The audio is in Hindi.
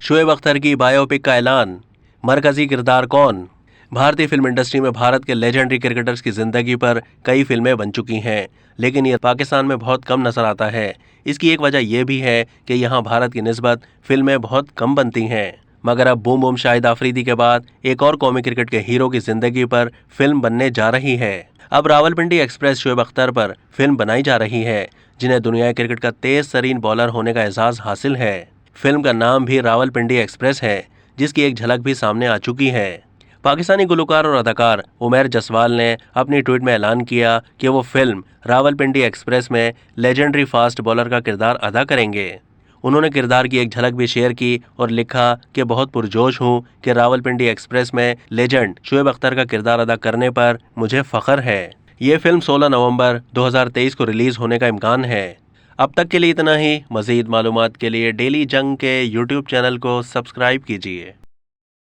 शोएब अख्तर की बायोपिक का ऐलान, मरकजी किरदार कौन? भारतीय फिल्म इंडस्ट्री में भारत के लेजेंडरी क्रिकेटर्स की जिंदगी पर कई फिल्में बन चुकी हैं, लेकिन ये पाकिस्तान में बहुत कम नजर आता है। इसकी एक वजह यह भी है कि यहाँ भारत की निस्बत फिल्में बहुत कम बनती हैं। मगर अब बूम बूम शाहिद आफरीदी के बाद एक और कौमी क्रिकेट के हीरो की जिंदगी पर फिल्म बनने जा रही है। अब रावलपिंडी एक्सप्रेस शोएब अख्तर पर फिल्म बनाई जा रही है, जिन्हें दुनिया क्रिकेट का तेज तरीन बॉलर होने का एजाज हासिल है। फिल्म का नाम भी रावलपिंडी एक्सप्रेस है, जिसकी एक झलक भी सामने आ चुकी है। पाकिस्तानी गुलकार और अदाकार उमैर जसवाल ने अपनी ट्वीट में ऐलान किया कि वो फिल्म रावलपिंडी एक्सप्रेस में लेजेंडरी फास्ट बॉलर का किरदार अदा करेंगे। उन्होंने किरदार की एक झलक भी शेयर की और लिखा कि बहुत पुरजोश हूं कि रावलपिंडी एक्सप्रेस में लेजेंड शोएब अख्तर का किरदार अदा करने पर मुझे फख्र है। ये फिल्म 16 नवंबर 2023 को रिलीज होने का इम्कान है। अब तक के लिए इतना ही। मजीद मालूमात के लिए डेली जंग के यूट्यूब चैनल को सब्सक्राइब कीजिए।